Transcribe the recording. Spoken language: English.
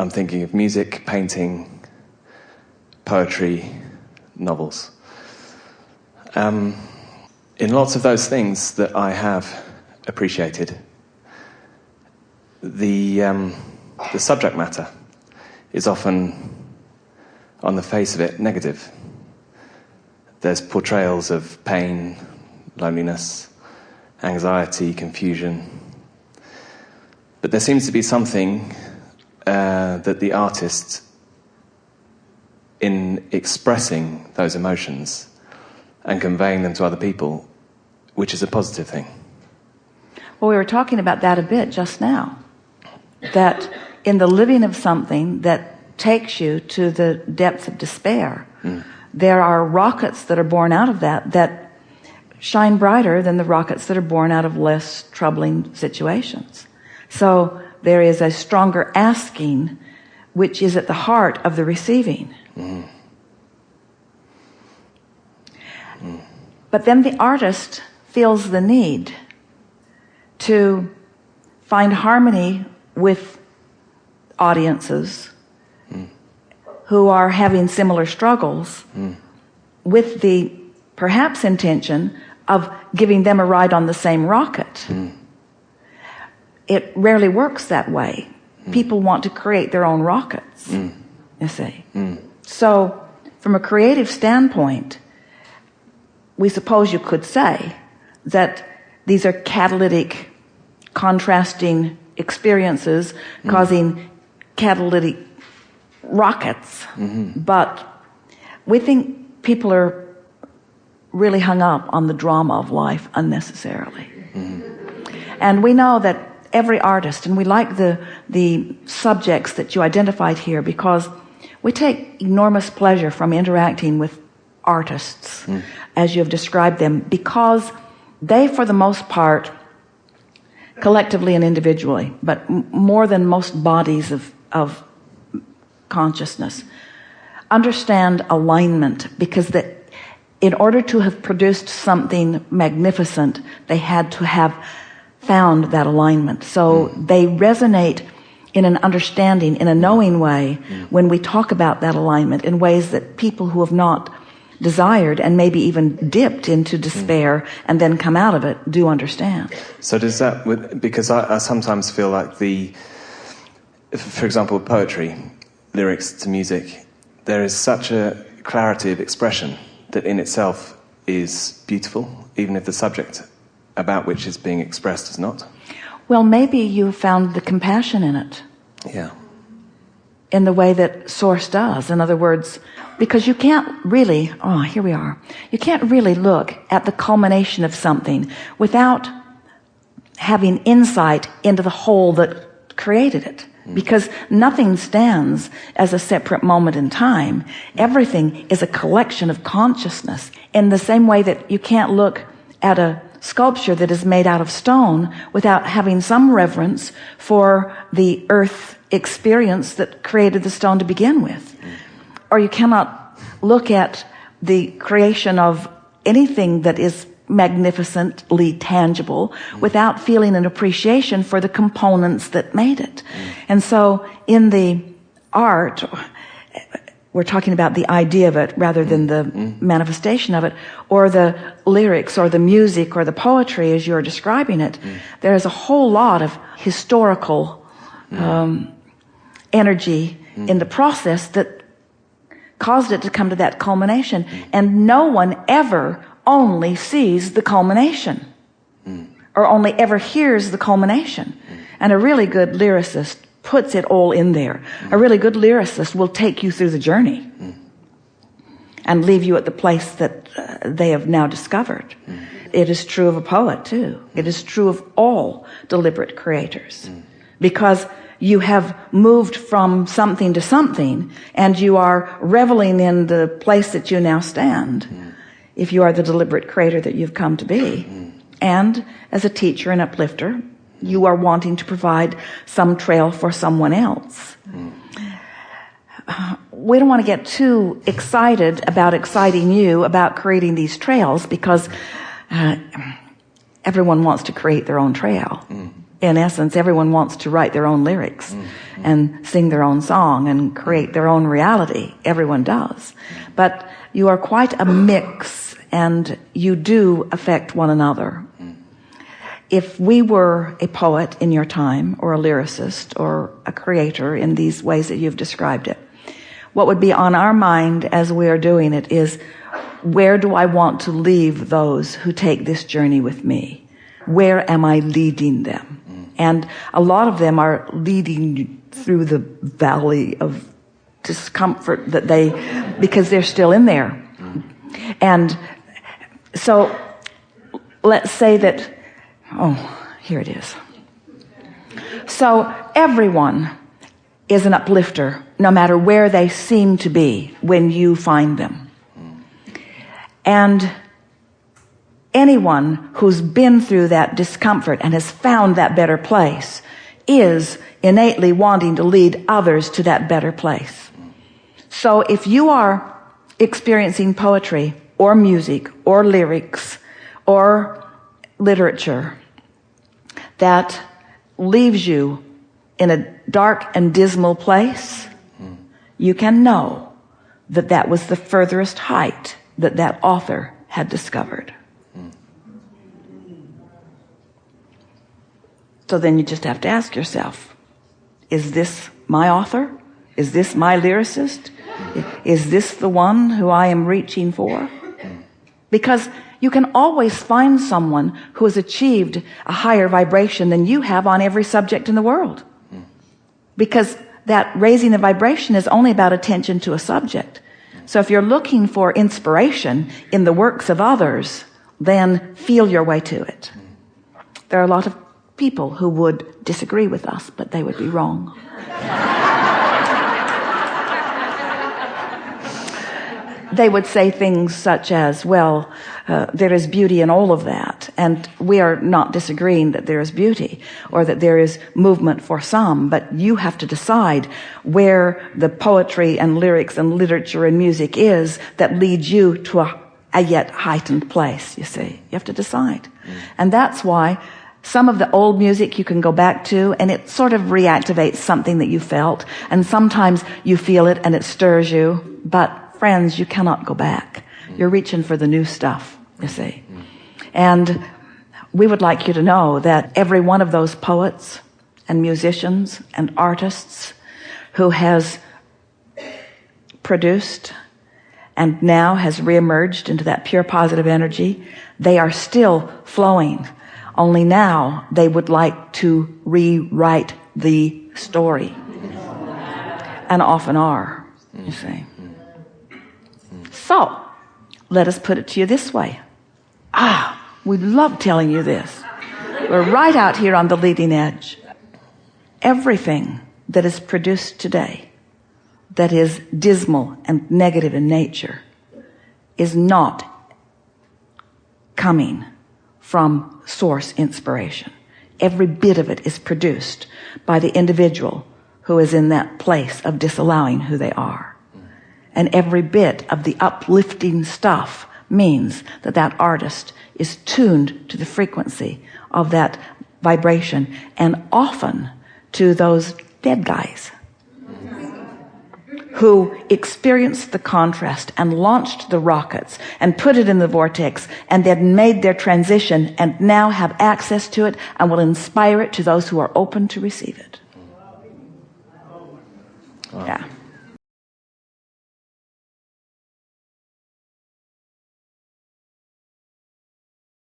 I'm thinking of music, painting, poetry, novels. In lots of those things that I have appreciated, the subject matter is often, on the face of it, negative. There's portrayals of pain, loneliness, anxiety, confusion. But there seems to be something that the artist, in expressing those emotions and conveying them to other people, which is a positive thing. Well, we were talking about that a bit just now. That in the living of something that takes you to the depths of despair, there are rockets that are born out of that shine brighter than the rockets that are born out of less troubling situations. So there is a stronger asking, which is at the heart of the receiving. But then the artist feels the need to find harmony with audiences who are having similar struggles, with the perhaps intention of giving them a ride on the same rocket. It rarely works that way. People want to create their own rockets, you see. So from a creative standpoint, we suppose you could say that these are catalytic, contrasting experiences causing catalytic rockets. But we think people are really hung up on the drama of life unnecessarily. And we know that every artist, and we like the subjects that you identified here, because we take enormous pleasure from interacting with artists, as you have described them, because they, for the most part, collectively and individually, but more than most bodies of consciousness, understand alignment, because that in order to have produced something magnificent, they had to have found that alignment. So they resonate in an understanding, in a knowing way, when we talk about that alignment in ways that people who have not desired and maybe even dipped into despair and then come out of it do understand. So does that, because I sometimes feel like for example, poetry, lyrics to music, there is such a clarity of expression that in itself is beautiful, even if the subject about which is being expressed is not. Well, maybe you found the compassion in it. Yeah. In the way that Source does. In other words, because you can't really, here we are. You can't really look at the culmination of something without having insight into the whole that created it. Because nothing stands as a separate moment in time. Everything is a collection of consciousness, in the same way that you can't look at a sculpture that is made out of stone without having some reverence for the earth experience that created the stone to begin with. Or you cannot look at the creation of anything that is magnificently tangible without feeling an appreciation for the components that made it. And so in the art, we're talking about the idea of it rather than the manifestation of it, or the lyrics or the music or the poetry as you're describing it. There's a whole lot of historical energy in the process that caused it to come to that culmination. And no one ever only sees the culmination or only ever hears the culmination. And a really good lyricist puts it all in there. A really good lyricist will take you through the journey and leave you at the place that they have now discovered. It is true of a poet too. It is true of all deliberate creators, because you have moved from something to something and you are reveling in the place that you now stand, if you are the deliberate creator that you've come to be. And as a teacher and uplifter, you are wanting to provide some trail for someone else. We don't want to get too excited about exciting you about creating these trails, because everyone wants to create their own trail. In essence, everyone wants to write their own lyrics and sing their own song and create their own reality. Everyone does. But you are quite a mix, and you do affect one another. If we were a poet in your time, or a lyricist, or a creator in these ways that you've described it, what would be on our mind as we are doing it is, where do I want to leave those who take this journey with me? Where am I leading them? And a lot of them are leading through the valley of discomfort because they're still in there. And so let's say that, here it is. So everyone is an uplifter, no matter where they seem to be when you find them. And anyone who's been through that discomfort and has found that better place is innately wanting to lead others to that better place. So if you are experiencing poetry or music or lyrics or literature that leaves you in a dark and dismal place, you can know that that was the furthest height that author had discovered. So then you just have to ask yourself, is this my author? Is this my lyricist? Is this the one who I am reaching for? Because you can always find someone who has achieved a higher vibration than you have on every subject in the world. Because that raising the vibration is only about attention to a subject. So if you're looking for inspiration in the works of others, then feel your way to it. There are a lot of people who would disagree with us, but they would be wrong. They would say things such as, well, there is beauty in all of that, and we are not disagreeing that there is beauty or that there is movement for some, but you have to decide where the poetry and lyrics and literature and music is that leads you to a yet heightened place, you see. You have to decide. And that's why some of the old music you can go back to, and it sort of reactivates something that you felt, and sometimes you feel it and it stirs you, but friends, you cannot go back. You're reaching for the new stuff, you see. And we would like you to know that every one of those poets and musicians and artists who has produced and now has reemerged into that pure positive energy, they are still flowing. Only now they would like to rewrite the story. And often are, you see. So, let us put it to you this way. We love telling you this. We're right out here on the leading edge. Everything that is produced today that is dismal and negative in nature is not coming from source inspiration. Every bit of it is produced by the individual who is in that place of disallowing who they are. And every bit of the uplifting stuff means that that artist is tuned to the frequency of that vibration, and often to those dead guys who experienced the contrast and launched the rockets and put it in the vortex and then made their transition and now have access to it and will inspire it to those who are open to receive it. Yeah.